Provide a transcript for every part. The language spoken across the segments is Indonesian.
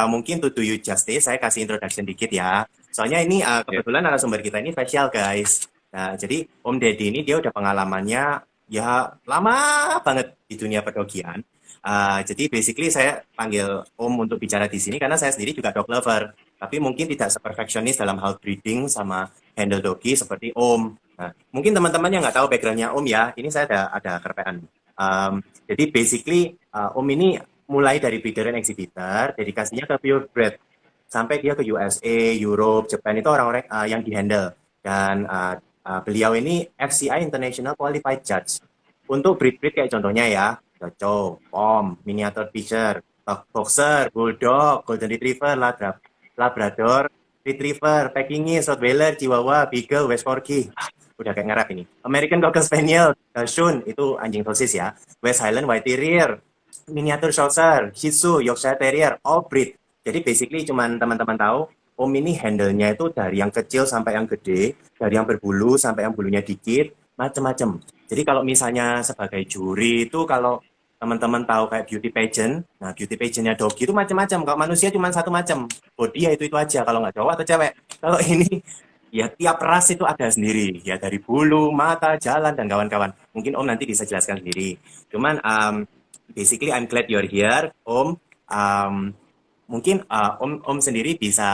Mungkin to do you justice, saya kasih introduction dikit ya. Soalnya ini Ya. kebetulan narasumber kita ini spesial guys. Nah, jadi Om Deddy ini dia udah pengalamannya ya lama banget di dunia pedogian. Jadi basically saya panggil Om untuk bicara di sini karena saya sendiri juga dog lover. Tapi mungkin tidak seperfeksionis dalam hal breeding sama handle doggy seperti Om. Nah, mungkin teman-teman yang nggak tahu backgroundnya Om ya, ini saya ada kerpean. Jadi basically Om ini mulai dari breeder and exhibitor, dedikasinya ke purebred sampai dia ke USA, Europe, Jepang itu orang-orang yang dihandle. Dan beliau ini FCI International Qualified Judge. Untuk breed-breed kayak contohnya ya, Chow, Pom, Miniature Pinscher, Boxer, Bulldog, Golden Retriever, Labrador, Retriever, Pekingese, Rottweiler, Chihuahua, Beagle, West Corgi. Udah kayak ngerap ini. American Cocker Spaniel, Dachshund, itu anjing sosis ya. West Highland White Terrier, Miniatur Schnauzer, Shih Tzu, Yorkshire Terrier, all breed. Jadi basically cuman teman-teman tahu, Om ini handle-nya itu dari yang kecil sampai yang gede, dari yang berbulu sampai yang bulunya dikit, macam-macam. Jadi kalau misalnya sebagai juri itu kalau teman-teman tahu kayak beauty pageant, nah beauty pageantnya doggy itu macam-macam. Kalau manusia cuma satu macam, body ya itu aja. Kalau nggak cowok atau cewek. Kalau ini ya tiap ras itu ada sendiri, ya dari bulu, mata, jalan dan kawan-kawan. Mungkin Om nanti bisa jelaskan sendiri. Cuman basically I'm glad you're here, Om. Mungkin Om sendiri bisa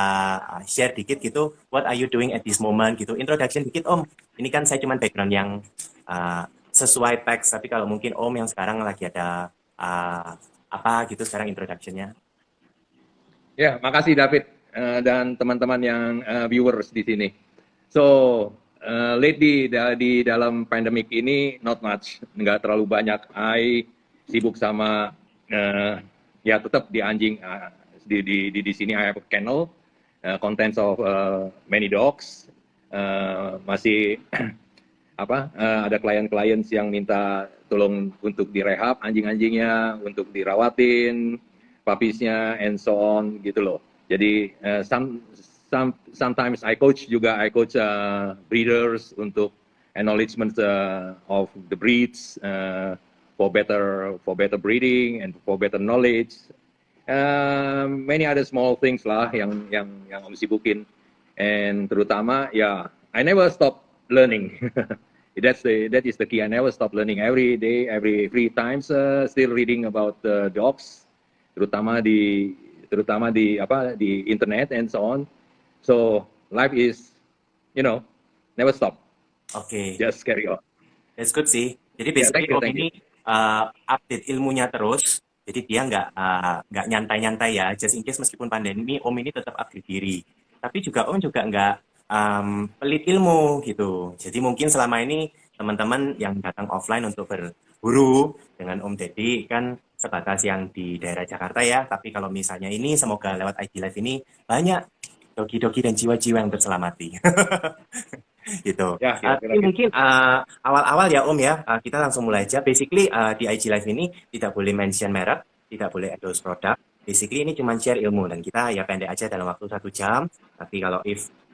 share dikit gitu, what are you doing at this moment gitu, introduction dikit Om. Ini kan saya cuman background yang sesuai teks, tapi kalau mungkin Om yang sekarang lagi ada apa gitu sekarang introductionnya. Ya, makasih David dan teman-teman yang viewers di sini. So, lately di dalam pandemic ini not much, nggak terlalu banyak. I sibuk sama ya tetap di anjing di sini I have a kennel, contents of many dogs. Masih ada klien-klien yang minta tolong untuk direhab anjing-anjingnya, untuk dirawatin puppiesnya and so on gitu loh. Jadi sometimes I coach juga, I coach breeders untuk acknowledgement of the breeds for better breeding and for better knowledge. Many other small things lah yang Om sibukin, and terutama ya I never stop learning. That is the key. I never stop learning. Every day, every free times, still reading about dogs, terutama di internet and so on. So life is, never stop. Oke, Just carry on. that's good sih. Jadi Yeah, basically thank you, Om thank you. ini update ilmunya terus. Jadi dia nggak nyantai-nyantai ya. Just in case meskipun pandemi, Om ini tetap update diri. Tapi juga Om juga nggak pelit ilmu gitu. Jadi mungkin selama ini teman-teman yang datang offline untuk berburu dengan Om Deddy kan sebatas yang di daerah Jakarta ya. Tapi kalau misalnya ini semoga lewat IG Live ini banyak dogi-dogi dan jiwa-jiwa yang terselamati. Gitu. Ya, kira-kira Tapi gitu. mungkin awal-awal ya Om ya, kita langsung mulai aja. Basically di IG Live ini tidak boleh mention merek, tidak boleh endorse produk. Basically ini cuma share ilmu dan kita ya pendek aja dalam waktu 1 jam. Tapi kalau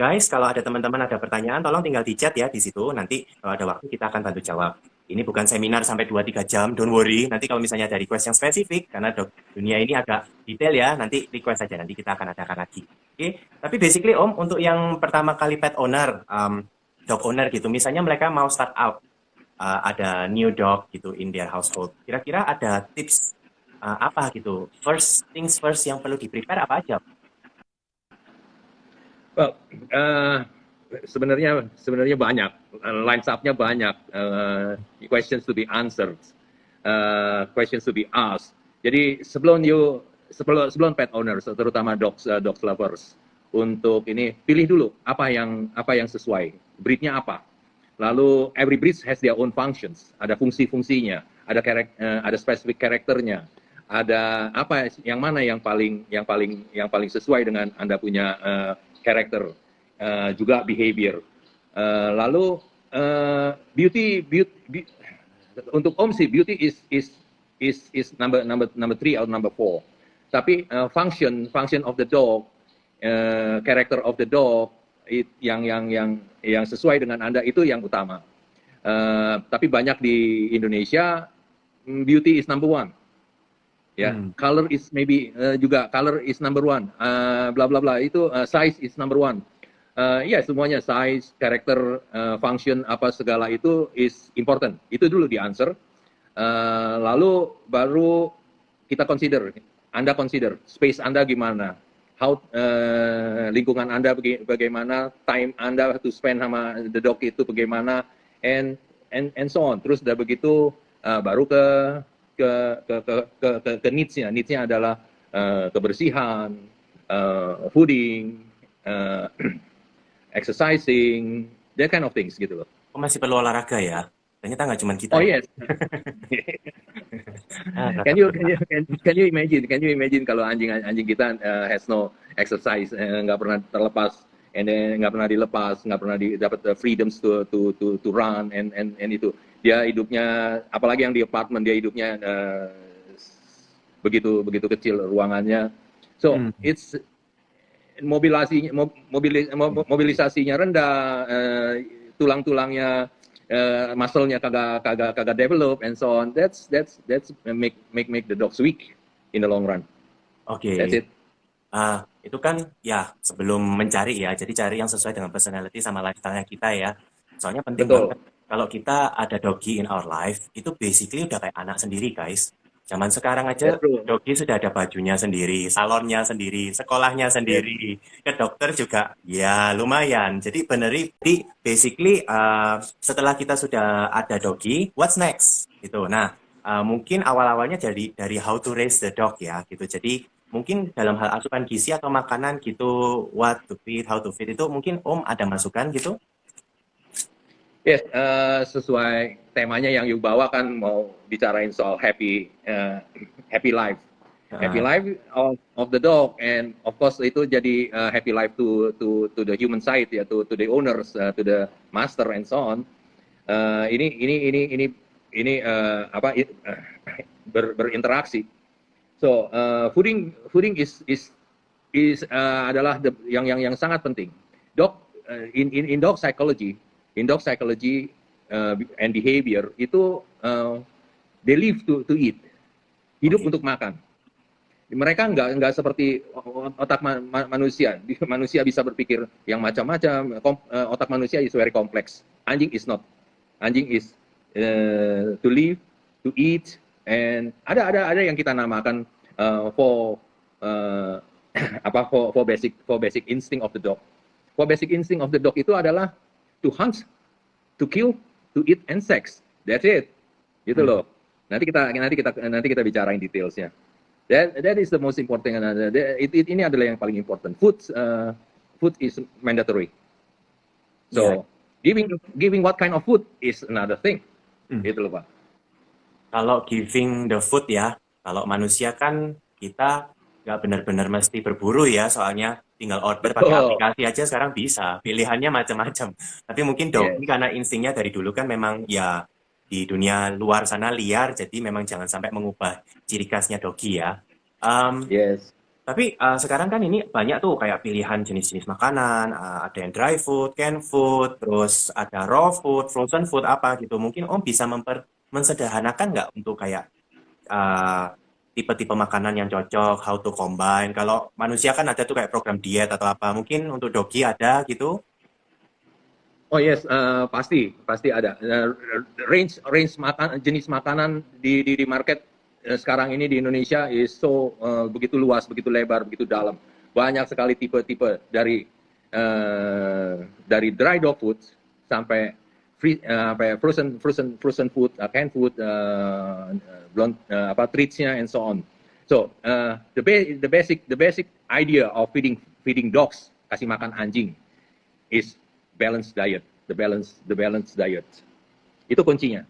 kalau ada teman-teman ada pertanyaan, tolong tinggal di chat ya di situ. Nanti kalau ada waktu kita akan bantu jawab. Ini bukan seminar sampai 2-3 jam, don't worry. Nanti kalau misalnya ada request yang spesifik, karena dunia ini agak detail ya, nanti request aja, nanti kita akan adakan lagi. Oke, tapi basically Om, untuk yang pertama kali pet owner, dog owner gitu. Misalnya mereka mau start out, ada new dog gitu in their household. Kira-kira ada tips apa gitu? First things first yang perlu di prepare apa aja? Well, sebenarnya banyak, lines up-nya banyak, questions to be answered, questions to be asked. Jadi sebelum pet owners, terutama dogs lovers, untuk ini pilih dulu apa yang sesuai, breednya apa. Lalu every breed has their own functions, ada fungsi-fungsinya, ada spesifik karakternya, ada apa yang mana yang paling sesuai dengan Anda punya karakter, juga behavior. Lalu beauty untuk Om sih beauty is number 3 atau number 4. Tapi function of the dog, character of the dog yang sesuai dengan Anda itu yang utama. Tapi banyak di Indonesia beauty is number 1. ya. Color is maybe juga color is number one, bla bla bla itu size is number one. Ya semuanya size, karakter, function apa segala itu is important. Itu dulu di answer. Lalu baru kita Anda consider space Anda gimana, how lingkungan Anda bagaimana, time Anda to spend sama the dog itu bagaimana, and so on. Terus udah begitu baru ke needs-nya. Needs-nya adalah kebersihan, fooding, exercising, that kind of things gitu loh. Oh, masih perlu olahraga ya? Ternyata nggak cuma kita. Oh yes. Can you imagine kalau anjing kita has no exercise, nggak pernah terlepas, and then nggak pernah dilepas, nggak pernah dapat freedoms to run and itu dia hidupnya, apalagi yang di apartemen, dia hidupnya begitu kecil ruangannya, so it's mobilisasinya rendah, tulang-tulangnya muscle-nya kagak develop and so on. That's make the dogs weak in the long run. Oke. That's it. Itu kan ya sebelum mencari ya, jadi cari yang sesuai dengan personality sama lifestyle-nya kita ya. Soalnya penting Betul. banget kalau kita ada doggy in our life, itu basically udah kayak anak sendiri, guys. Zaman sekarang aja That's true. doggy sudah ada bajunya sendiri, salonnya sendiri, sekolahnya sendiri, ke dokter juga ya lumayan. Jadi basically setelah kita sudah ada doggy, what's next? Gitu. Nah, mungkin awal-awalnya dari how to raise the dog ya gitu. Jadi mungkin dalam hal asupan gizi atau makanan gitu, what to feed, how to feed itu mungkin Om ada masukan gitu? Yes, sesuai temanya yang you bawa kan mau bicarain soal happy life. Happy life of the dog, and of course itu jadi happy life to the human side ya, to the owners, to the master and so on. Ini berinteraksi. So fooding is adalah yang sangat penting. Dog in dog psychology and behavior itu they live to eat, hidup untuk makan. Mereka nggak seperti otak manusia. Manusia bisa berpikir yang macam-macam. Otak manusia is very complex. Anjing is not. Anjing is to live, to eat, and ada yang kita namakan for basic instinct of the dog. For basic instinct of the dog itu adalah to hunt, to kill, to eat, and sex. That's it. Gitu loh. Nanti kita bicarain detailsnya. That is the most important. Ini adalah yang paling important. Food is mandatory. So giving what kind of food is another thing. Gitu loh Pak. Kalau giving the food ya, kalau manusia kan kita nggak benar-benar mesti berburu ya, soalnya tinggal order pakai aplikasi aja sekarang bisa, pilihannya macam-macam. Tapi mungkin doggy karena instingnya dari dulu kan memang ya di dunia luar sana liar, jadi memang jangan sampai mengubah ciri khasnya doggy ya. Tapi sekarang kan ini banyak tuh kayak pilihan jenis-jenis makanan, ada yang dry food, canned food, terus ada raw food, frozen food apa gitu. Mungkin Om bisa mensederhanakan nggak untuk kayak tipe-tipe makanan yang cocok, how to combine. Kalau manusia kan ada tuh kayak program diet atau apa. Mungkin untuk doggy ada gitu? Oh yes, pasti ada. Range jenis makanan di market sekarang ini di Indonesia is so begitu luas, begitu lebar, begitu dalam. Banyak sekali tipe-tipe dari dry dog food sampai frozen food, canned food, treats-nya and so on. So the basic idea of feeding dogs, kasih makan anjing, is balanced diet. The balanced diet. Itu kuncinya.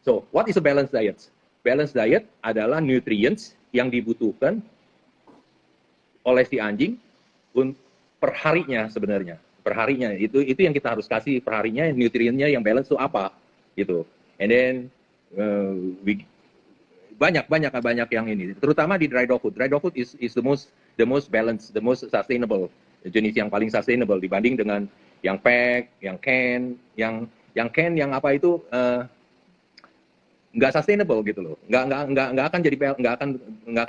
So what is a balanced diet? Balanced diet adalah nutrients yang dibutuhkan oleh si anjing per harinya sebenarnya. Perharinya itu yang kita harus kasih perharinya, nutriennya yang balance itu apa gitu. And then banyak yang ini, terutama di dry dog food. Dry dog food is the most balanced, the most sustainable, jenis yang paling sustainable dibanding dengan yang pack, yang can, yang apa itu nggak sustainable gitu loh. Nggak akan nggak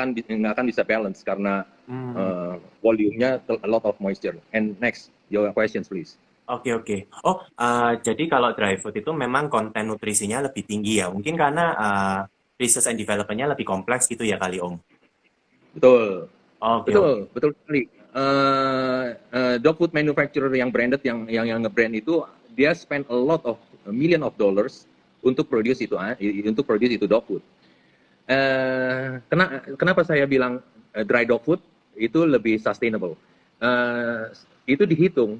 akan bisa balance karena Hmm. volume-nya a lot of moisture. And next, your questions please. Oke, oke. Oh, jadi kalau dry food itu memang konten nutrisinya lebih tinggi ya. Mungkin karena research and development-nya lebih kompleks gitu ya kali, Om. Betul, Oke, betul, oke. betul sekali. Dog food manufacturer yang branded, yang nge-brand itu, dia spend a lot of a million of dollars untuk produce itu dog food. Kenapa saya bilang dry dog food itu lebih sustainable? Itu dihitung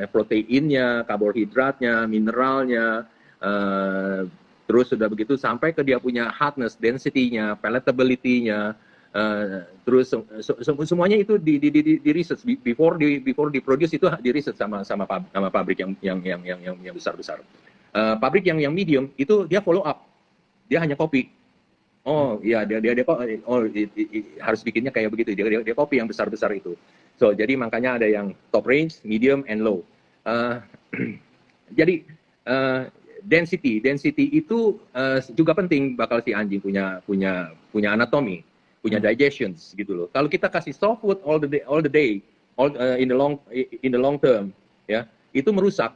proteinnya, karbohidratnya, mineralnya, terus sudah begitu sampai ke dia punya hardness, density-nya, palatability-nya, terus semuanya itu di research before di produce itu di research sama pabrik yang besar-besar. Pabrik yang medium itu dia follow up, dia hanya copy. Oh iya, dia kok harus bikinnya kayak begitu. Dia copy yang besar-besar itu. So jadi makanya ada yang top range, medium, and low. Uh, jadi density itu juga penting, bakal si anjing punya anatomi, punya Hmm. digestions gitu loh. Kalau kita kasih soft food all the day, in the long term, ya itu merusak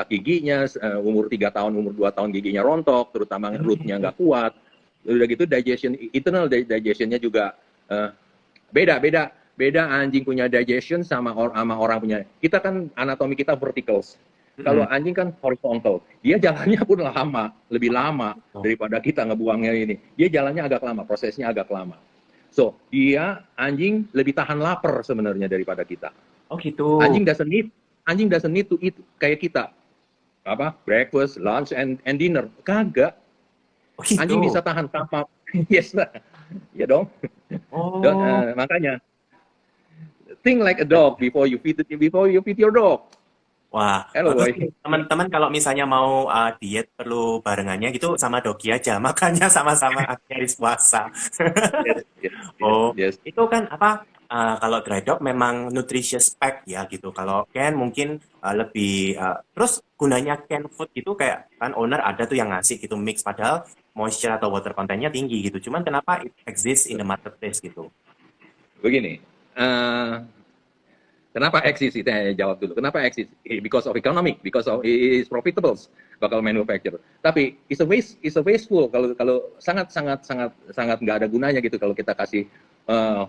giginya. Umur 3 tahun, umur 2 tahun giginya rontok, terutama rootnya nggak kuat. Udah gitu internal digestionnya juga uh, beda anjing punya digestion sama orang punya. Kita kan anatomi kita verticals. Kalau Mm-mm. anjing kan horizontal, dia jalannya pun lebih lama Oh, daripada kita ngebuangnya ini. Dia jalannya agak lama, prosesnya agak lama. So, anjing lebih tahan lapar sebenarnya daripada kita. oh gitu. Anjing doesn't need to eat kayak kita. Breakfast, lunch, and dinner. Kagak. Oh Anjing gitu. bisa tahan tanpa. Yes, lah. Ya dong. Oh, Makanya think like a dog before you feed your dog. wah, Hello bagus boy. nih. Teman-teman kalau misalnya mau diet perlu barengannya gitu sama Dogi aja. Makanya sama-sama akhir puasa. Yes, yes, yes, Oh, yes. itu kan apa? Kalau dry dog memang nutritious pack ya gitu. Kalau Ken mungkin lebih terus gunanya Ken food itu kayak kan owner ada tuh yang ngasih gitu mix padahal moisture atau water content-nya tinggi gitu. Cuman kenapa it exists in the marketplace gitu? Begini, eh, kenapa eksis? Saya jawab dulu. Kenapa eksis? Because of economic, because of it is profitable bakal manufacture. Tapi it's a wasteful kalau kalau sangat sangat sangat sangat nggak ada gunanya gitu kalau kita kasih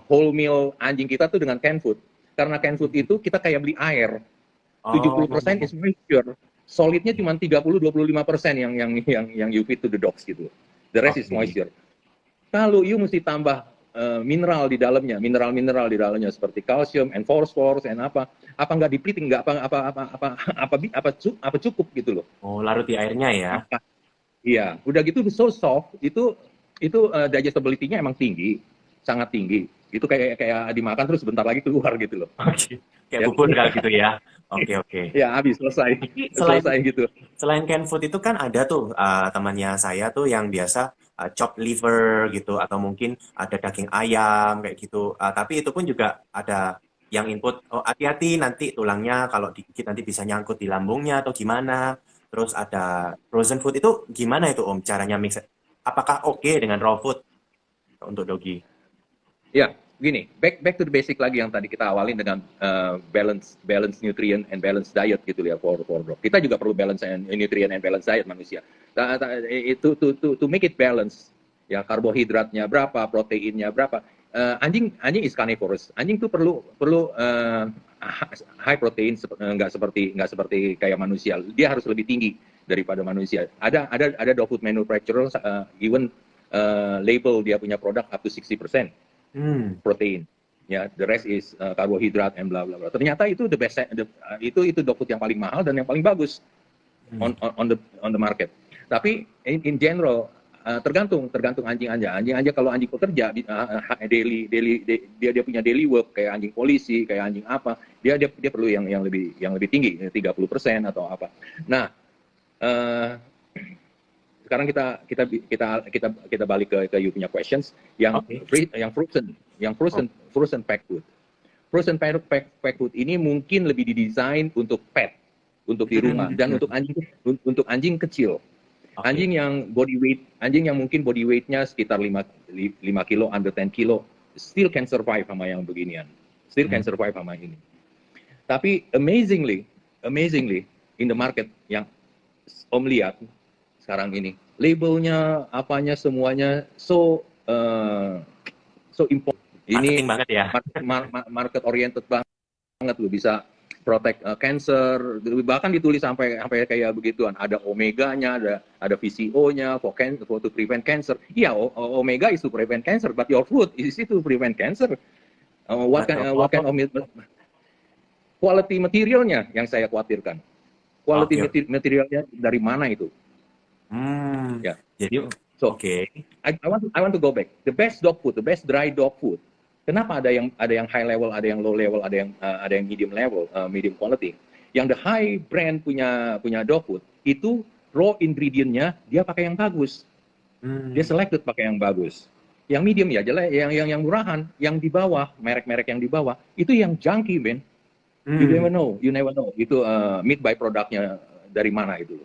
whole meal anjing kita tuh dengan canned food. Karena canned food itu kita kayak beli air. 70% Oh, is moisture. Solidnya cuma 30-25% yang you feed to the dogs gitu. The rest is oke. moisture. Kalau you mesti tambah mineral di dalamnya, mineral-mineral di dalamnya seperti kalsium, and phosphorus, and apa nggak depleting, nggak apa cukup gitu loh. Oh, larut di airnya ya. Apa? Iya, udah gitu so soft, itu digestibility-nya emang tinggi, sangat tinggi. Itu kayak dimakan terus sebentar lagi keluar gitu loh. Oke. Kayak Ya, bubur kalau gitu ya. Oke, oke. ya habis selesai, Tapi selain selesai gitu. selain canned food itu kan ada tuh temannya saya tuh yang biasa chop liver gitu atau mungkin ada daging ayam kayak gitu. Tapi itu pun juga ada yang input oh hati-hati nanti tulangnya kalau digigit nanti bisa nyangkut di lambungnya atau gimana. Terus ada frozen food itu gimana itu Om caranya mix? Apakah oke dengan raw food untuk doggy? Ya, gini, back to the basic lagi yang tadi kita awalin dengan balance nutrient and balance diet gitu ya for dog. Kita juga perlu balance and nutrient and balance diet manusia. Itu to make it balance, ya karbohidratnya berapa, proteinnya berapa. Anjing is carnivorous. Anjing tuh perlu high protein, nggak seperti kayak manusia. Dia harus lebih tinggi daripada manusia. Ada dog food manufacturer even label dia punya produk up to 60% Hmm. protein, ya the rest is karbohidrat and bla bla bla. Ternyata itu the best, itu dog food yang paling mahal dan yang paling bagus Hmm. on the market. Tapi in general tergantung anjing aja kalau anjing pekerja dia punya daily work kayak anjing polisi, kayak anjing apa, dia perlu yang lebih tinggi 30% atau apa. Nah, uh, sekarang kita balik ke you punya questions yang Oke. frozen pack food. Frozen pack food ini mungkin lebih didesain untuk pet, untuk di rumah, dan Hmm. untuk anjing kecil. Oke. Anjing yang mungkin body weight-nya sekitar 5 kilo, under 10 kilo, still can survive sama yang beginian. Still can Hmm. survive sama ini. Tapi amazingly in the market yang Om lihat sekarang ini, labelnya, apanya semuanya so important. Ini Marketing banget ya. market oriented banget loh, bisa protect cancer, bahkan ditulis sampai sampai kayak begituan, ada omeganya, ada VCO-nya for to prevent cancer. Iya, omega is to prevent cancer, but your food is it to prevent cancer. Betul. What kind Oh, of quality materialnya yang saya khawatirkan. Quality oke. materialnya dari mana itu? Hmm. Ya. Jadi, So, oke. I want to go back. The best dog food, the best dry dog food. Kenapa ada yang high level, ada yang low level, ada yang medium level, medium quality. Yang the high brand punya dog food itu raw ingredient-nya dia pakai yang bagus. Dia Hmm. selected pakai yang bagus. Yang medium ya jelek, yang murahan, yang di bawah, merek-merek yang di bawah itu yang junky, man. Hmm. You never know. Itu meat by produknya dari mana itu.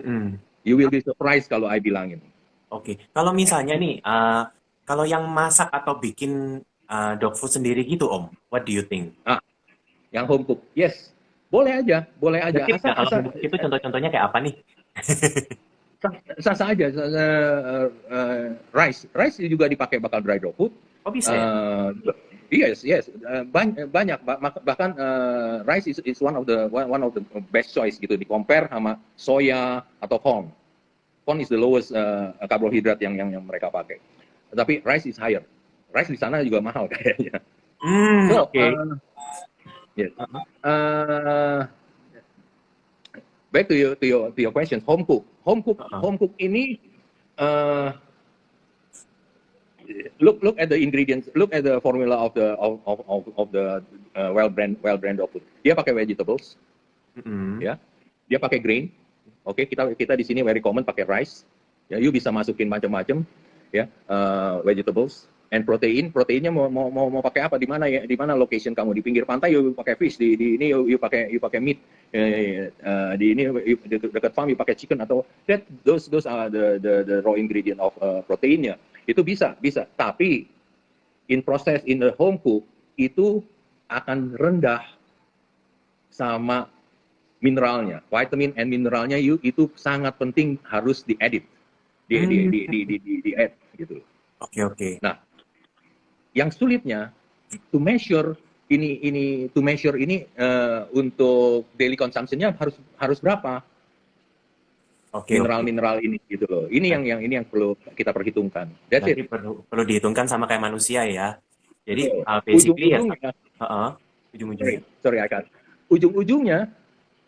Hmm. You will be surprised kalau I bilangin. Oke. Kalau misalnya nih, kalau yang masak atau bikin dog food sendiri gitu, Om, what do you think? Ah, yang home cook, yes, boleh aja, Ada tips nggak kalau itu contoh-contohnya kayak apa nih? sah aja. Rice juga dipakai bakal dry dog food. Oh bisa ya? Uh, yes, banyak, bahkan rice is one of the best choice gitu, di compare sama soya atau corn. Corn is the lowest karbohidrat yang mereka pakai. Tapi rice is higher. Rice di sana juga mahal kayaknya. Hmm, So, oke. yes. Uh, Back to your question, Heeh. home cook ini uh, look at the ingredients, look at the formula of the well brand of food. Dia pakai vegetables, Mm-mm. ya. Dia pakai grain. Oke, kita di sini very common pakai rice. Ya, you bisa masukin macam-macam, ya, vegetables and proteinnya mau pakai apa, di mana ya, di mana location kamu, di pinggir pantai you pakai fish, di ini you pakai meat, di ini dekat farm you pakai chicken, atau those are the raw ingredient of proteinnya. Itu bisa, tapi in the home cook itu akan rendah sama mineralnya, vitamin and mineralnya itu sangat penting, harus diedit, Hmm, di add gitu. oke oke. Nah, yang sulitnya to measure ini untuk daily consumption-nya harus berapa Oke oke. mineral ini gitu loh. Ini yang perlu kita perhitungkan. That's Berarti it. perlu perlu dihitungkan sama kayak manusia ya. Jadi Betul. basically ya, Ujung-ujungnya, heeh, ujung-ujungnya. sorry Akan. Ujung-ujungnya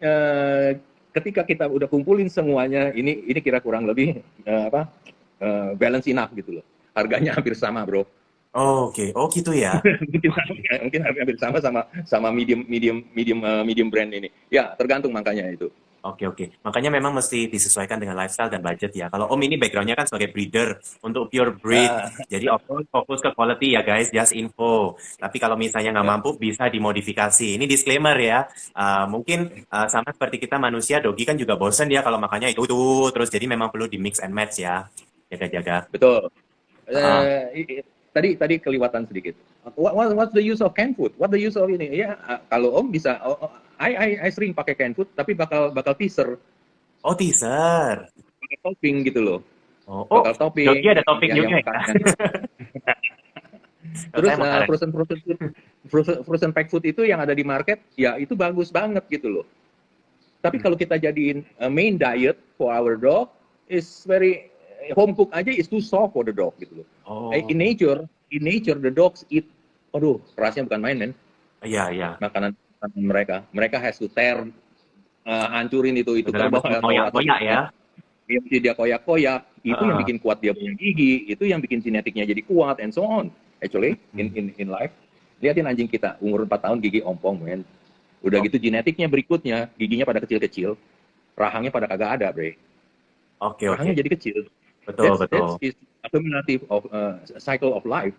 eh, ketika kita udah kumpulin semuanya, ini kira kurang lebih balance enough gitu loh. Harganya hampir sama, bro. Oh, oke, oh gitu ya. mungkin hampir sama sama medium brand ini. Ya, tergantung makanya itu. Oke oke. Makanya memang mesti disesuaikan dengan lifestyle dan budget ya. Kalau Om ini backgroundnya kan sebagai breeder untuk pure breed. Ah, Jadi of course fokus ke quality ya guys, just info. Tapi kalau misalnya nggak ya, mampu bisa dimodifikasi. Ini disclaimer ya. Mungkin sama seperti kita manusia, Dogi kan juga bosen ya kalau makannya itu terus. Jadi memang perlu di mix and match ya. Jaga-jaga. betul. Heeh. Tadi kelewatan sedikit. What's the use of canned food? What the use of ini? Ya, kalau Om bisa, I sering pakai canned food, tapi bakal teaser, Oh teaser. bakal topping gitu loh. Oh, oh, Bakal Dogi topping ada topping yang juga ya. makanan. Kalau Terus saya makanan. frozen pack food itu yang ada di market, ya itu bagus banget gitu loh. Tapi Hmm. kalau kita jadiin main diet for our dog, is very home cook aja is too soft for the dog gitu loh. Oh, In nature the dogs eat, aduh, kerasnya bukan main, men. iya iya. Makanan mereka has to tear, hancurin itu Beneran kerbau mesti atau koyak-koyak ya. dia mesti dia koyak-koyak. Itu yang Heeh. bikin kuat dia punya gigi, itu yang bikin genetiknya jadi kuat, and so on. Actually, Hmm. in life, lihatin anjing kita umur 4 tahun gigi ompong, men. Udah Oh, gitu genetiknya berikutnya, giginya pada kecil-kecil, rahangnya pada kagak ada, bre. oke oke. Rahangnya jadi kecil. Betul betul. That's is accumulative of cycle of life,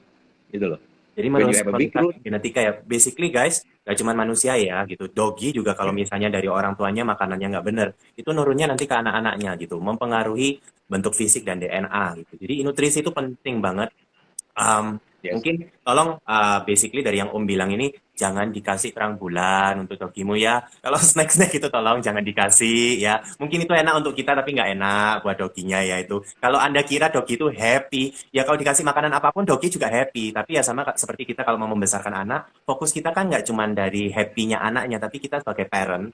gitu loh. Jadi When you have a big menurunkan root, genetika ya. Basically guys, gak cuma manusia ya gitu. Doggy juga kalau misalnya dari orang tuanya makanannya nggak bener, itu nurunnya nanti ke anak-anaknya gitu. Mempengaruhi bentuk fisik dan DNA gitu. Jadi nutrisi itu penting banget. Um, Yes. Mungkin tolong basically dari yang Om bilang ini jangan dikasih terang bulan untuk dogimu ya. Kalau snack-snack itu tolong jangan dikasih ya. Mungkin itu enak untuk kita tapi nggak enak buat doginya ya itu. Kalau Anda kira dogi itu happy, ya kalau dikasih makanan apapun dogi juga happy. Tapi ya sama seperti kita kalau mau membesarkan anak, fokus kita kan nggak cuma dari happy-nya anaknya, tapi kita sebagai parent,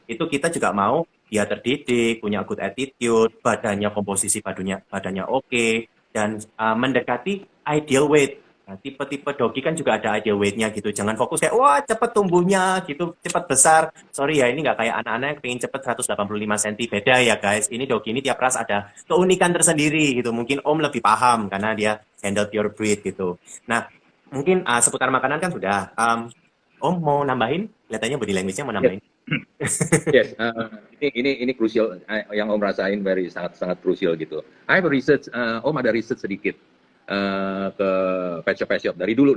itu kita juga mau dia terdidik, punya good attitude, badannya komposisi badannya oke, dan mendekati ideal weight. Nah, tipe-tipe dogi kan juga ada ideal weight-nya gitu. Jangan fokus kayak, wah cepet tumbuhnya gitu, cepet besar. Sorry ya, ini nggak kayak anak-anak yang pengen cepet 185 cm. Beda ya guys, ini dogi ini tiap ras ada keunikan tersendiri gitu. Mungkin Om lebih paham karena dia handle pure breed gitu. Nah, mungkin seputar makanan kan sudah. Om mau nambahin? Kelihatannya body language-nya mau Yes. nambahin. Yes, ini crucial yang Om rasain sangat crucial gitu. I have a research, Om ada research sedikit ke pet shop dari dulu.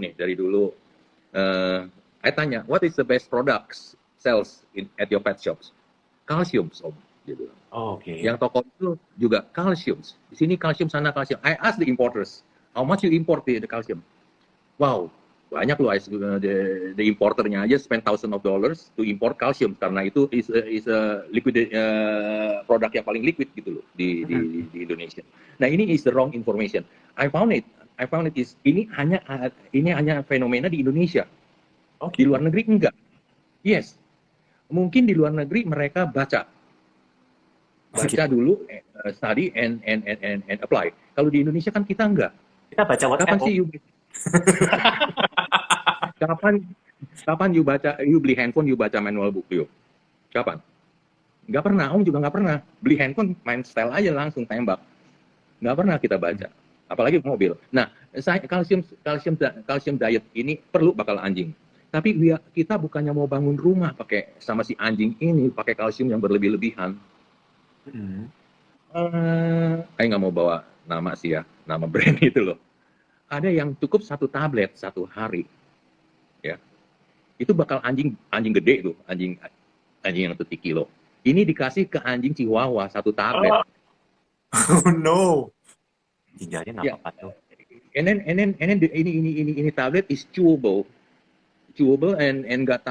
I tanya, what is the best products sales at your pet shops? Calcium, Om. Gitu. Oh, oke. Yang toko itu juga calcium. Di sini calcium, sana calcium. I ask the importers, how much you import the calcium? Wow, banyak loh the importernya aja spend thousands of dollars to import calcium karena itu is a liquid produk yang paling liquid gitu loh di Indonesia. Nah, ini is the wrong information. I found it is ini hanya fenomena di Indonesia. Oke. Di luar negeri enggak. Yes. Mungkin di luar negeri mereka baca dulu, study and apply. Kalau di Indonesia kan kita enggak. Kita baca WhatsApp. Kapan sih kapan you beli handphone, you baca manual book you? Kapan? Nggak pernah. Om juga nggak pernah beli handphone, main style aja langsung tembak. Nggak pernah kita baca, apalagi mobil. Nah, kalsium diet ini perlu bakal anjing. Tapi kita bukannya mau bangun rumah pakai sama si anjing ini pakai kalsium yang berlebih-lebihan. Saya nggak mau bawa nama sih ya, nama brand itu loh. Ada yang cukup 1 tablet 1 hari, ya. Itu bakal anjing gede tuh, anjing yang 1 kilo. Ini dikasih ke anjing Chihuahua 1 tablet. Oh no. Ginjalnya Ya. apa tuh? And then ini tablet is chewable and nggak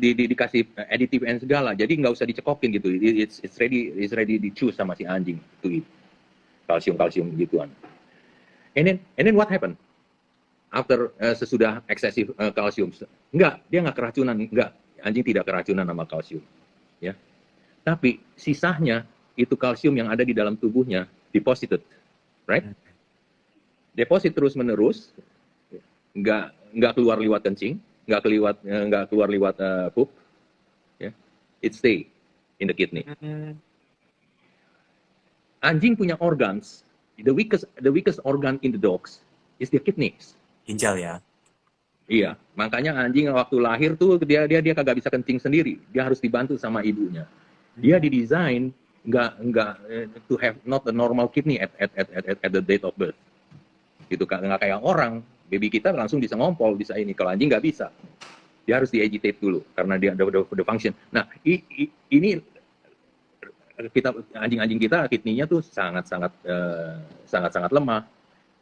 dikasih additive and segala. Jadi nggak usah dicekokin gitu. It's ready di chew sama si anjing to eat. Kalsium gituan. And then what happened? After sesudah eksesif kalsium, dia nggak keracunan, anjing tidak keracunan sama kalsium, ya. Tapi sisanya itu kalsium yang ada di dalam tubuhnya deposited, right? Deposit terus menerus, nggak keluar lewat kencing, nggak keluar lewat poop, ya. It stay in the kidney. Anjing punya organs. The weakest organ in the dogs is the kidneys. Ginjal ya. Iya, makanya anjing waktu lahir tuh dia kagak bisa kencing sendiri. Dia harus dibantu sama ibunya. Dia didesain nggak to have not a normal kidney at the date of birth. Gitu, nggak kayak orang. Baby kita langsung bisa ngompol, bisa ini. Kalau anjing nggak bisa. Dia harus di-agitate dulu karena dia udah function. Nah, ini anjing-anjing kita kidneynya tuh sangat lemah.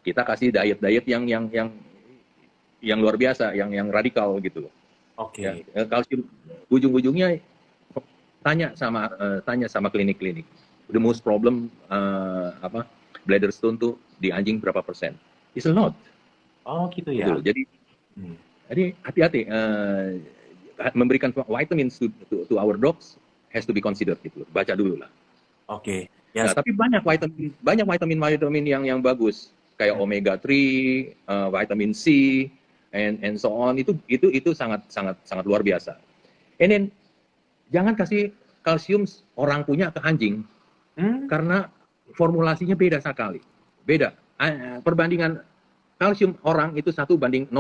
Kita kasih diet yang luar biasa, yang radikal gitu loh. Oke. Ya, kalsium ujung-ujungnya tanya sama klinik-klinik. The most problem bladder stone tuh di anjing berapa persen? It's a lot. Oh gitu ya. Gitu. Jadi hati-hati memberikan vitamins to our dogs has to be considered gitu. Baca dulu lah. Oke. Ya, tapi banyak vitamin yang bagus kayak omega 3, vitamin C and so on itu sangat luar biasa. And then jangan kasih kalsium orang punya ke anjing karena formulasinya beda sekali. Beda. Perbandingan kalsium orang itu 1:0,1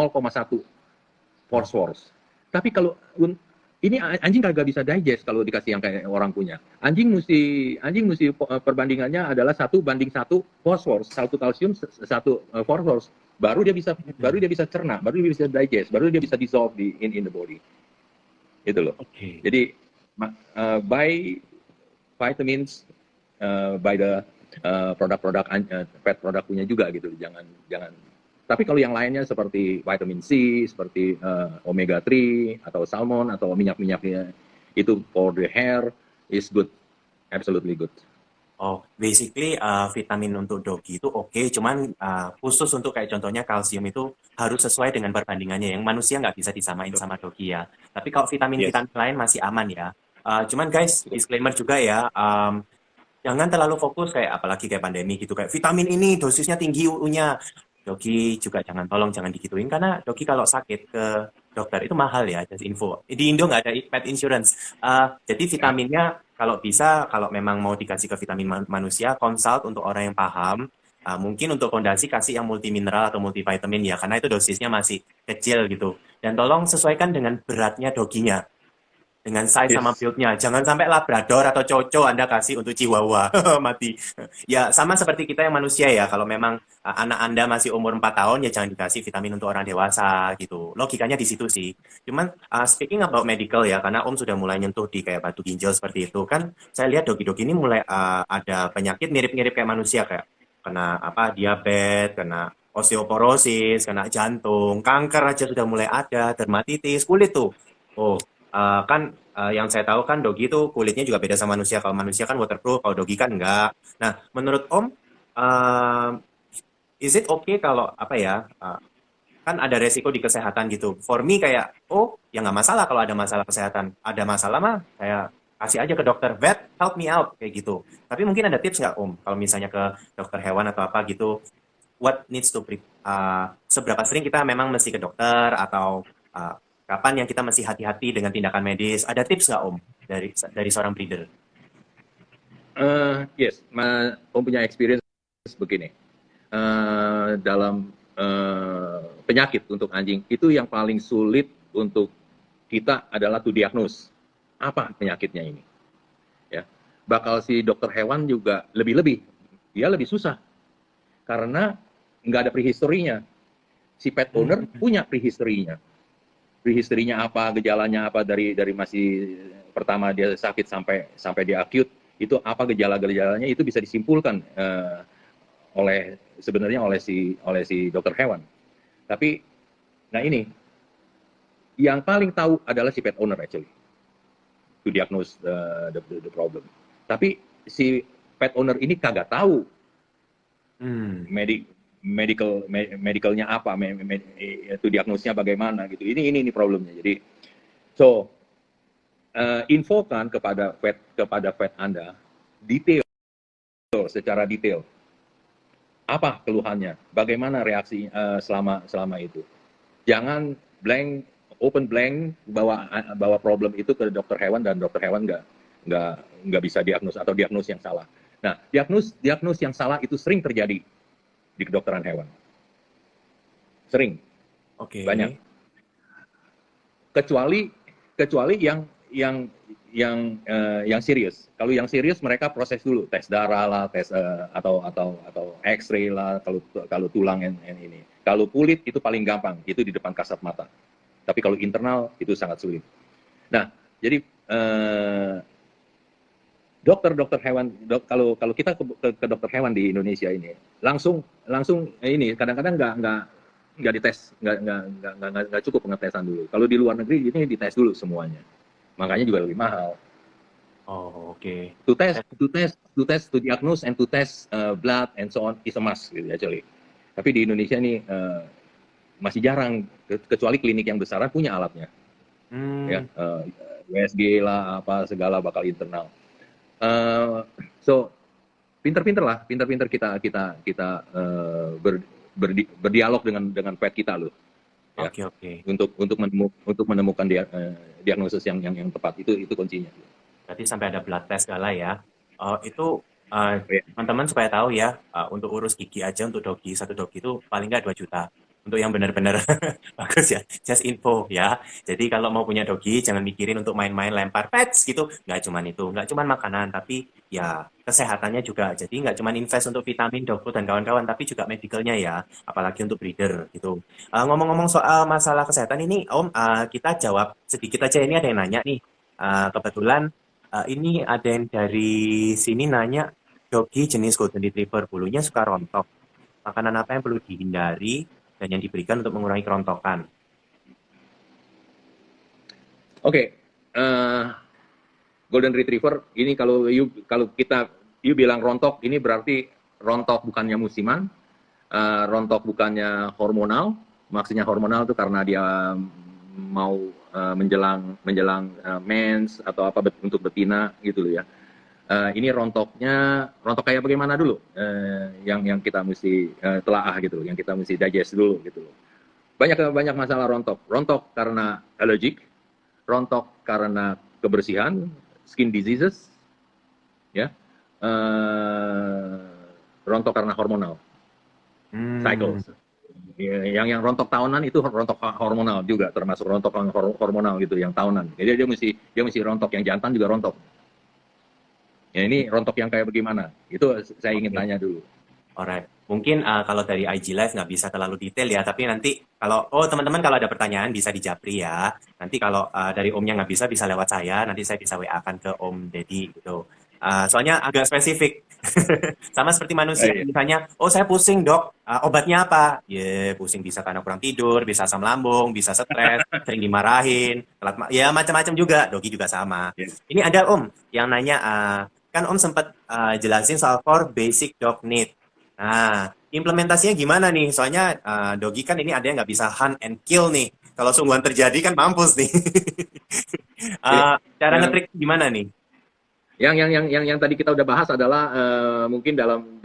phosphorus. Tapi kalau ini anjing kagak bisa digest kalau dikasih yang kayak orang punya. Anjing mesti perbandingannya adalah 1:1 fosfor, 1 kalsium, 1 fosfor. Baru dia bisa cerna, baru dia bisa digest, baru dia bisa dissolve in the body. Itu loh. Okay. Jadi buy vitamins by the produk-produk pet produk punya juga gitu. Jangan jangan. Tapi kalau yang lainnya seperti vitamin C, seperti omega 3 atau salmon atau minyak-minyaknya itu for the hair is good, absolutely good. Oh, basically vitamin untuk dogi itu oke, cuman khusus untuk kayak contohnya kalsium itu harus sesuai dengan perbandingannya yang manusia nggak bisa disamain sama dogi ya. Tapi kalau Yes. vitamin-vitamin lain masih aman ya. Cuman guys, disclaimer juga ya, jangan terlalu fokus kayak apalagi kayak pandemi gitu kayak vitamin ini dosisnya tinggi U-nya. Dogi juga jangan tolong jangan digituin karena dogi kalau sakit ke dokter itu mahal ya, just info. Di Indo nggak ada pet insurance. Jadi vitaminnya kalau bisa kalau memang mau dikasih ke vitamin manusia consult untuk orang yang paham. Mungkin untuk fondasi kasih yang multimineral atau multivitamin ya karena itu dosisnya masih kecil gitu. Dan tolong sesuaikan dengan beratnya doginya dengan size sama Yes. build-nya. Jangan sampai Labrador atau Choco Anda kasih untuk Chihuahua. Mati. Ya, sama seperti kita yang manusia ya. Kalau memang anak Anda masih umur 4 tahun, ya jangan dikasih vitamin untuk orang dewasa gitu. Logikanya di situ sih. Cuman, speaking about medical ya, karena Om sudah mulai nyentuh di kayak batu ginjal seperti itu, kan saya lihat dogi-dogi ini mulai ada penyakit mirip-mirip kayak manusia, kayak kena apa diabetes, kena osteoporosis, kena jantung, kanker aja sudah mulai ada, dermatitis, kulit tuh. Oh, kan yang saya tahu kan dogi itu kulitnya juga beda sama manusia. Kalau manusia kan waterproof, kalau dogi kan enggak. Nah, menurut Om, uh, is it okay kalau apa ya? Kan ada resiko di kesehatan gitu. For me kayak, oh ya nggak masalah kalau ada masalah kesehatan. Ada masalah mah saya kasih aja ke dokter vet, help me out kayak gitu. Tapi mungkin ada tips nggak Om? Kalau misalnya ke dokter hewan atau apa gitu, what needs to seberapa sering kita memang mesti ke dokter atau uh, kapan yang kita mesti hati-hati dengan tindakan medis? Ada tips nggak Om dari seorang breeder? Yes, Om punya experience begini. Dalam penyakit untuk anjing itu yang paling sulit untuk kita adalah to diagnose apa penyakitnya ini. Ya, bakal si dokter hewan juga lebih-lebih, dia lebih susah karena nggak ada prehistorinya. Si pet owner Hmm, punya prehistorinya. Prehistorinya apa, gejalanya apa dari masih pertama dia sakit sampai dia acute itu apa gejala-gejalanya itu bisa disimpulkan oleh sebenarnya oleh si dokter hewan. Tapi nah ini yang paling tahu adalah si pet owner actually to diagnose the problem. Tapi si pet owner ini kagak tahu hmm, medik medicalnya apa, itu diagnosnya bagaimana gitu. Ini problemnya. Jadi so infokan kepada vet Anda detail secara detail apa keluhannya, bagaimana reaksi selama itu. Jangan open blank bawa problem itu ke dokter hewan dan dokter hewan nggak bisa diagnos atau diagnos yang salah. Nah, diagnos yang salah itu sering terjadi di kedokteran hewan, sering oke. banyak. Kecuali yang serius. Kalau yang serius mereka proses dulu, tes darah lah, tes atau X-ray lah, kalau tulang ini. Kalau kulit itu paling gampang, itu di depan kasat mata. Tapi kalau internal itu sangat sulit. Nah, jadi dokter hewan, kalau kita ke dokter hewan di Indonesia ini, langsung ini kadang-kadang nggak dites, nggak cukup pengetesan dulu. Kalau di luar negeri ini dites dulu semuanya, makanya juga lebih mahal. Oh, oke. To diagnose and to test blood and so on is a must gitu actually. Tapi di Indonesia ini masih jarang, kecuali klinik yang besar punya alatnya, ya Hmm, USG lah apa segala bakal internal. So pinter-pinter kita berdialog dengan pet kita loh, ya, oke oke. untuk menemukan diagnosis yang tepat, itu kuncinya. Berarti sampai ada blood test segala ya. Itu Ya. teman-teman supaya tahu ya, untuk urus gigi aja untuk dogi, satu dogi itu paling nggak 2 juta. Untuk yang benar-benar bagus ya, just info ya. Jadi kalau mau punya dogi, jangan mikirin untuk main-main lempar pets gitu. Nggak cuman itu, nggak cuman makanan, tapi ya kesehatannya juga. Jadi nggak cuman invest untuk vitamin, dog food, dan kawan-kawan, tapi juga medicalnya ya. Apalagi untuk breeder gitu. Ngomong-ngomong soal masalah kesehatan ini, Om, kita jawab sedikit aja. Ini ada yang nanya nih. Kebetulan ini ada yang dari sini nanya, Doggy jenis Golden Retriever bulunya suka rontok. Makanan apa yang perlu dihindari dan yang diberikan untuk mengurangi kerontokan? Oke, eh, Golden Retriever ini kalau you bilang rontok, ini berarti rontok bukannya musiman, rontok bukannya hormonal. Maksudnya hormonal itu karena dia mau menjelang mens atau apa untuk betina gitu loh ya. Ini rontok kayak bagaimana dulu? Yang kita mesti telaah gitu loh, yang kita mesti digest dulu gitu loh. Banyak masalah rontok. Rontok karena allergic, rontok karena kebersihan, skin diseases, ya, rontok karena hormonal, cycles. Yang rontok tahunan itu rontok hormonal juga, termasuk rontok hormonal gitu, yang tahunan. Jadi dia mesti rontok, yang jantan juga rontok. Ya ini rontok yang kayak bagaimana? Itu saya ingin tanya dulu. Alright, mungkin kalau dari IG Live nggak bisa terlalu detail ya, tapi nanti kalau teman-teman kalau ada pertanyaan bisa di Japri ya. Nanti kalau dari Omnya nggak bisa lewat saya, nanti saya bisa WA-kan ke Om Deddy gitu. Soalnya agak spesifik, sama seperti manusia. Iya. Misalnya, oh saya pusing dok, obatnya apa? Ya pusing bisa karena kurang tidur, bisa asam lambung, bisa stres, sering dimarahin, ya macam-macam juga. Dogi juga sama. Yes. Ini ada Om yang nanya, kan Om sempat jelasin soal core basic dog need. Nah, implementasinya gimana nih? Soalnya Dogi kan ini ada yang nggak bisa hunt and kill nih. Kalau sungguhan terjadi kan mampus nih. Cara ngetrik gimana nih? Yang tadi kita udah bahas adalah mungkin dalam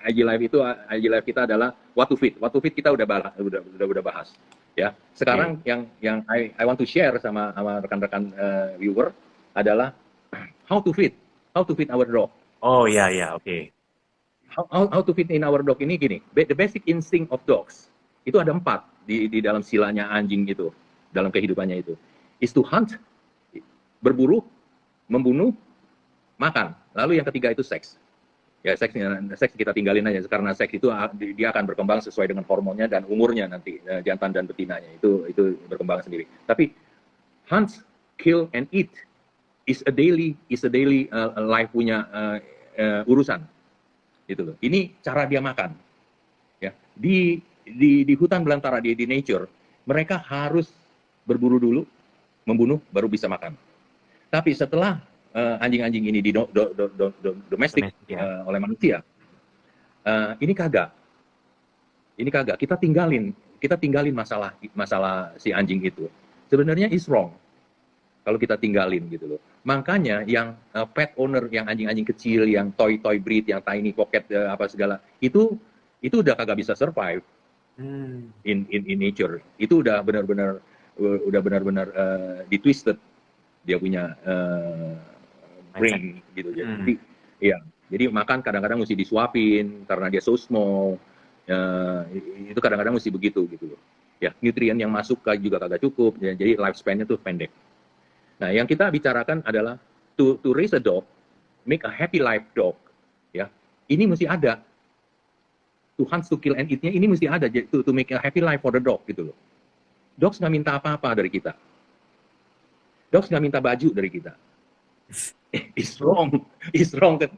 IG Live kita adalah what to feed. What to feed kita udah bahas. Ya. Sekarang yang I want to share sama rekan-rekan viewer adalah how to feed our dog. Oh ya, oke. How to feed in our dog ini gini. The basic instinct of dogs itu ada 4 di dalam silanya anjing itu, dalam kehidupannya itu. Is to hunt, berburu, membunuh, makan. Lalu yang ketiga itu seks. Ya seks kita tinggalin aja karena seks itu dia akan berkembang sesuai dengan hormonnya dan umurnya nanti, jantan dan betinanya itu berkembang sendiri. Tapi hunt, kill and eat is a daily life punya urusan. Gitu loh. Ini cara dia makan. Ya. Di hutan belantara, di nature, mereka harus berburu dulu, membunuh baru bisa makan. Tapi setelah anjing-anjing ini domestik oleh manusia, ini kagak. Kita tinggalin masalah si anjing itu. Sebenarnya is wrong kalau kita tinggalin gitu loh. Makanya yang pet owner, yang anjing-anjing kecil, yang toy breed, yang tiny pocket apa segala, itu udah kagak bisa survive in nature. Itu udah benar-benar ditwisted dia punya brain gitu. Jadi ya, jadi makan kadang-kadang mesti disuapin karena dia so small. Itu kadang-kadang mesti begitu gitu loh. Ya, nutrien yang masuk juga kagak cukup. Ya, jadi lifespan-nya tuh pendek. Nah, yang kita bicarakan adalah to raise a dog, make a happy life dog. Ya, ini mesti ada. To hunt, to kill and eat-nya ini mesti ada to make a happy life for the dog gitu loh. Dogs nggak minta apa-apa dari kita. Dogs nggak minta baju dari kita. It's wrong.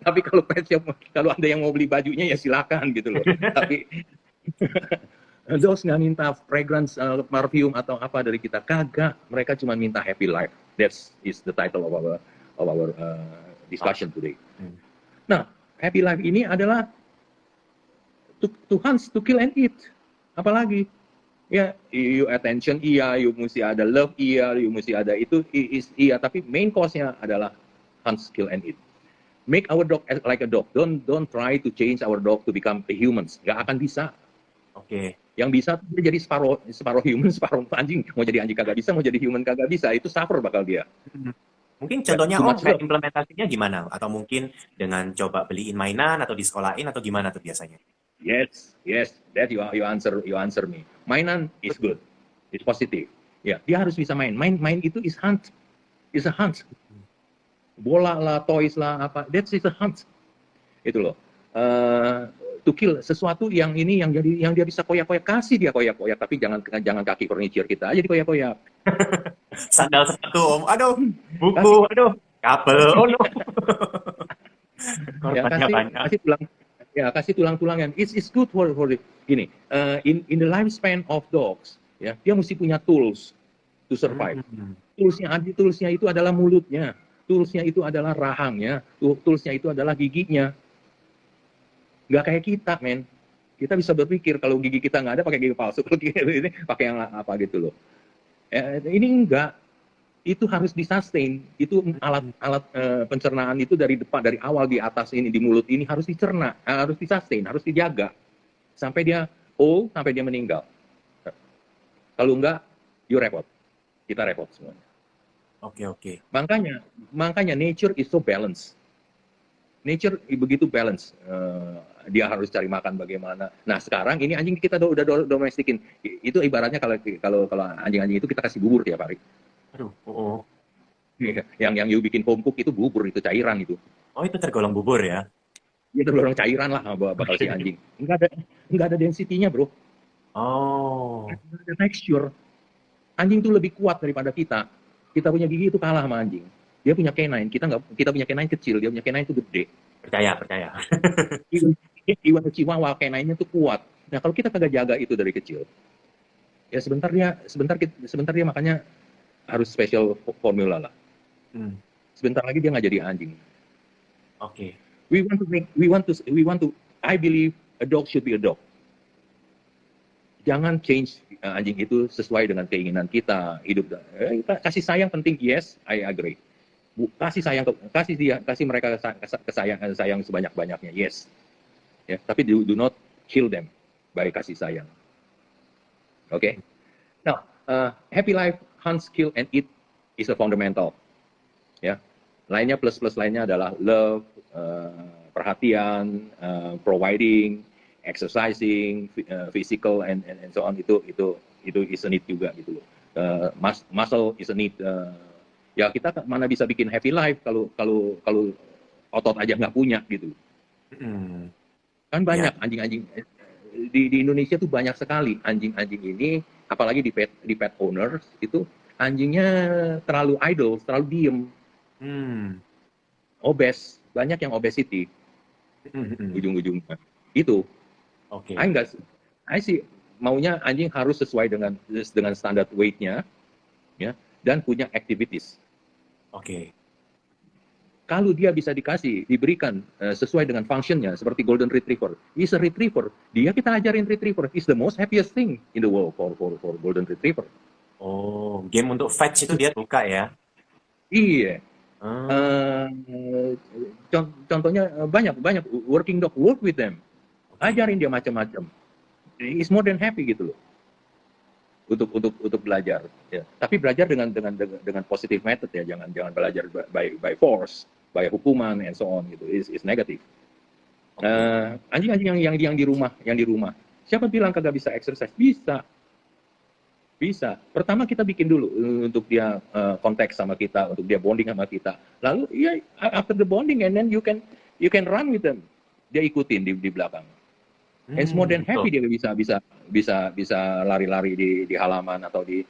Tapi kalau pet shop, kalau ada yang mau beli bajunya ya silakan gitu loh. Tapi dogs nggak minta fragrance, perfume atau apa dari kita. Kagak. Mereka cuma minta happy life. That is the title of our discussion today. Nah, happy life ini adalah to hunt, to kill and eat. Apalagi? Ya, you attention iya, you mesti ada love iya, you mesti ada itu iya, tapi main cause-nya adalah hunt, kill and eat. Make our dog like a dog. Don't try to change our dog to become a humans. Nggak akan bisa. Oke. Yang bisa dia jadi separuh human, separuh anjing. Mau jadi anjing kagak bisa, mau jadi human kagak bisa. Itu suffer bakal dia. Mungkin contohnya kayak implementasinya gimana? Atau mungkin dengan coba beliin mainan atau disekolahin atau gimana tuh biasanya? Yes. That you answer me. Mainan is good, it's positive. Ya, dia harus bisa main. Main itu is hunt, is a hunt. Bola lah, toys lah, apa, that's is a hunt. Itu loh. To kill sesuatu yang dia bisa koyak-koyak, kasih dia koyak-koyak, tapi jangan kaki furniture kita aja dikoyak-koyak. Sandal sepatu Om, aduh, buku, aduh, kabel, oh no. Ya Korbannya banyak. kasih tulang, ya kasih tulang-tulangan. It's good for gini. In the lifespan of dogs, ya dia mesti punya tools to survive. Hmm. Toolsnya itu adalah mulutnya, toolsnya itu adalah rahangnya, toolsnya itu adalah giginya. Nggak kayak kita, men. Kita bisa berpikir kalau gigi kita nggak ada pakai gigi palsu, kalau gigi ini pakai yang apa gitu loh. Ini enggak, itu harus disustain. Itu alat-alat pencernaan itu dari depan, dari awal di atas ini, di mulut ini harus dicerna, harus disustain, harus dijaga sampai dia old, sampai dia meninggal. Kalau enggak, you repot. Kita repot semuanya. Oke, oke. Makanya nature is so balanced. Nature begitu balance. Dia harus cari makan bagaimana. Nah sekarang ini anjing kita udah domestikin. Itu ibaratnya kalau anjing-anjing itu kita kasih bubur tiap hari. Aduh, oh. Yang you bikin home cook itu bubur, itu cairan itu. Oh, itu tergolong bubur ya? Itu tergolong cairan lah bakal si anjing. Enggak ada density-nya bro. Oh. Enggak ada texture. Anjing itu lebih kuat daripada kita. Kita punya gigi itu kalah sama anjing. Dia punya canine, kita punya canine kecil, dia punya canine itu gede. Percaya. Iwan Chihuahua canine-nya itu kuat. Nah kalau kita kagak jaga itu dari kecil, ya sebentar dia makanya harus special formula lah. Sebentar lagi dia nggak jadi anjing. Oke. We want to. I believe a dog should be a dog. Jangan change anjing itu sesuai dengan keinginan kita hidup. Kasih sayang penting, yes, I agree. Kasih mereka sayang sebanyak-banyaknya, yes. Ya, tapi do not kill them by kasih sayang. Okay? Now, happy life, hunt, kill, and eat is a fundamental. Ya, lainnya plus lainnya adalah love, perhatian, providing, exercising, physical and so on, itu is a need juga gitu loh. Muscle is a need. Ya kita mana bisa bikin happy life kalau otot aja nggak punya gitu. Kan banyak anjing-anjing di Indonesia tuh banyak sekali anjing-anjing ini, apalagi di pet owners itu anjingnya terlalu idle, terlalu diem, obes, banyak yang obesity ujung-ujungnya itu. Oke. I sih maunya anjing harus sesuai dengan standar weight-nya, ya, dan punya activities. Oke. Kalau dia bisa diberikan sesuai dengan functionnya, seperti golden retriever, is a retriever. Dia kita ajarin retriever, is the most happiest thing in the world for golden retriever. Oh, game untuk fetch itu dia suka ya? Iya. Contohnya banyak working dog, work with them, ajarin dia macam-macam. Is more than happy gitu loh. Untuk belajar, ya. Tapi belajar dengan positive method ya, jangan belajar by force, by hukuman and so on gitu, is negatif. Anjing-anjing yang di rumah, siapa bilang kagak bisa exercise? Bisa. Pertama kita bikin dulu untuk dia konteks sama kita, untuk dia bonding sama kita. Lalu ya after the bonding and then you can run with them. Dia ikutin di belakang. And more than happy dia bisa lari-lari di halaman atau di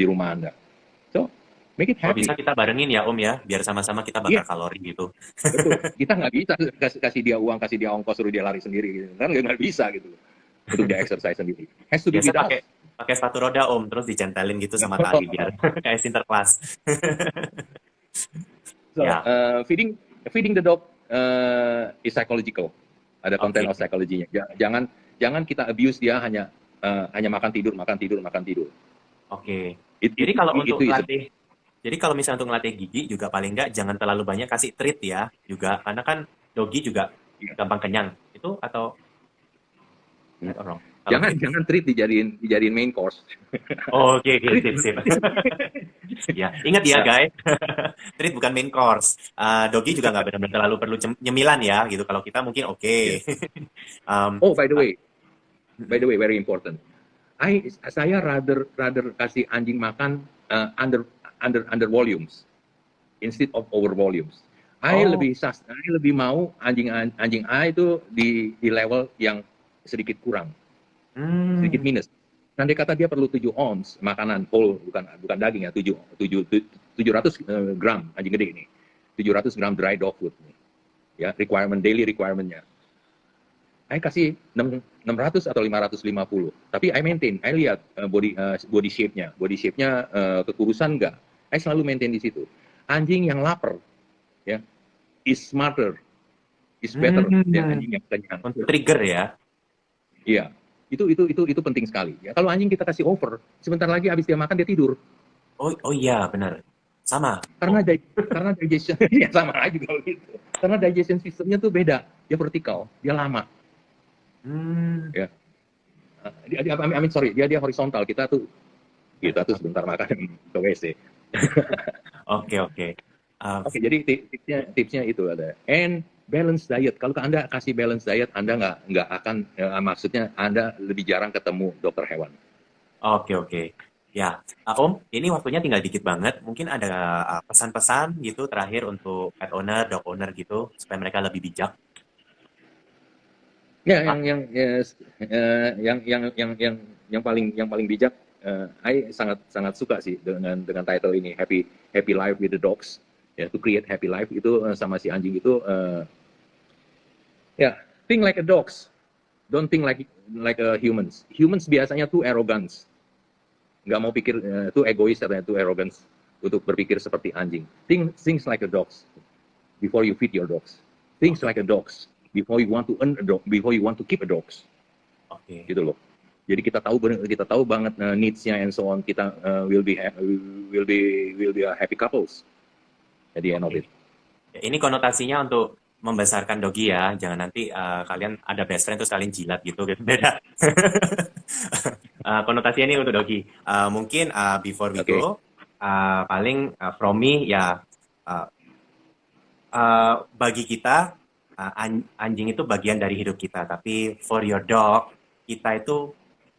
rumah Anda. So make it happy. Bisa kita barengin ya Om ya, biar sama-sama kita bakar kalori gitu. Betul. Kita nggak bisa kasih dia uang, kasih dia ongkos, suruh dia lari sendiri gitu. Kan nggak bisa gitu untuk dia exercise sendiri. Has to be biasa pakai sepatu roda Om, terus dicentelin gitu sama tali biar kayak sinterklas. So, feeding the dog is psychological. Ada konten of psychology-nya. Jangan kita abuse dia hanya makan tidur. Oke. Jadi kalau untuk latih, jadi kalau misalnya untuk ngelatih gigi juga paling nggak jangan terlalu banyak kasih treat ya juga, karena kan doggy juga gampang kenyang itu atau jangan treat dijadiin main course. Oke, sip. Ya, ingat ya guys, treat bukan main course. Doggy juga nggak benar-benar terlalu perlu nyemilan ya, gitu. Kalau kita mungkin oke. By the way, very important. Saya rather kasih anjing makan under volumes instead of over volumes. Saya lebih mau anjing itu di level yang sedikit kurang, sedikit minus. Nanti kata dia perlu 7 ounce makanan whole, bukan daging ya, 700 gram anjing gede ini. 700 gram dry dog food, ya daily requirement-nya. Saya kasih 600 atau 550, tapi I maintain, I lihat body shape-nya, kekurusan enggak, I selalu maintain di situ. Anjing yang lapar, ya, is smarter, is better than anjing yang kenyang. Untuk trigger ya. Iya, itu penting sekali. Ya, kalau anjing kita kasih over, sebentar lagi habis dia makan dia tidur. Oh iya benar. Sama. Karena digestion ya sama aja kalau gitu. Karena digestion systemnya tuh beda, dia vertikal, dia lama. Ya. Dia horizontal. Kita tuh sebentar makan ke WC. Oke. Oke, jadi tipsnya itu ada. And balance diet. Kalau Anda kasih balance diet, Anda nggak akan, maksudnya Anda lebih jarang ketemu dokter hewan. Oke. Ya, Om, ini waktunya tinggal dikit banget. Mungkin ada pesan-pesan gitu terakhir untuk pet owner, dog owner gitu, supaya mereka lebih bijak. Ya, yang paling bijak. I sangat suka sih dengan title ini, Happy Life with the Dogs. Ya, to create happy life itu sama si anjing itu. Ya, think like a dogs, don't think like a humans. Humans biasanya tuh arrogance, nggak mau pikir, tuh egois atau tuh arrogance untuk berpikir seperti anjing. Things like a dogs before you feed your dogs. Things like a dogs before you want to earn a dog, before you want to keep a dogs. Oke. Gitu loh. Jadi kita tahu banget needs-nya and so on. Kita will be a happy couples at the end of it. Ya, ini konotasinya untuk membesarkan doggy ya. Jangan nanti kalian ada best friend terus kalian jilat gitu. Beda. Konotasinya ini untuk doggy. Mungkin before we go, paling from me ya, bagi kita anjing itu bagian dari hidup kita. Tapi for your dog, kita itu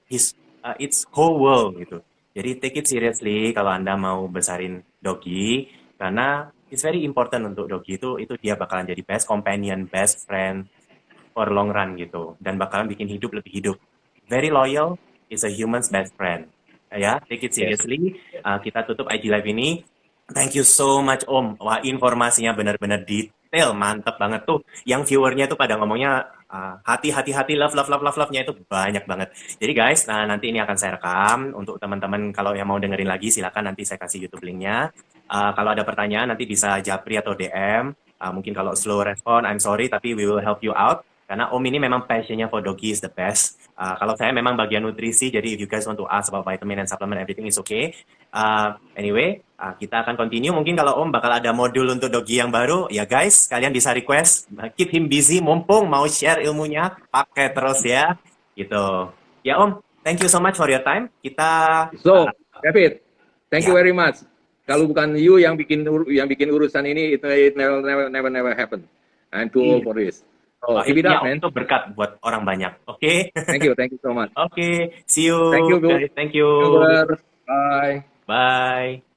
it's whole world gitu. Jadi take it seriously kalau Anda mau besarin doggy, karena it's very important untuk doggy itu dia bakalan jadi best companion, best friend for long run gitu, dan bakalan bikin hidup lebih hidup. Very loyal, is a human's best friend. Ya, take it seriously. Kita tutup IG Live ini. Thank you so much Om. Wah, informasinya benar-benar detail, mantep banget tuh. Yang viewernya tuh pada ngomongnya hati, love-nya itu banyak banget. Jadi guys, nanti ini akan saya rekam untuk teman-teman, kalau yang mau dengerin lagi silakan, nanti saya kasih YouTube linknya. Kalau ada pertanyaan nanti bisa japri atau DM. Mungkin kalau slow respon, I'm sorry, tapi we will help you out. Karena Om ini memang passionnya for doggy is the best. Kalau saya memang bagian nutrisi, jadi if you guys want to ask about vitamin and supplement, everything is okay. Anyway, kita akan continue. Mungkin kalau Om bakal ada modul untuk doggy yang baru, ya guys, kalian bisa request. Keep him busy, mumpung mau share ilmunya, pakai terus ya. Gitu. Ya Om, thank you so much for your time. So, David, thank you very much. Kalau bukan you yang bikin urusan ini, it never happen. I'm too old for this. Oh, keep it up, man. Itu berkat buat orang banyak. Oke. Thank you so much. Oke, see you. Thank you, guys. Thank you. Bye. Bye.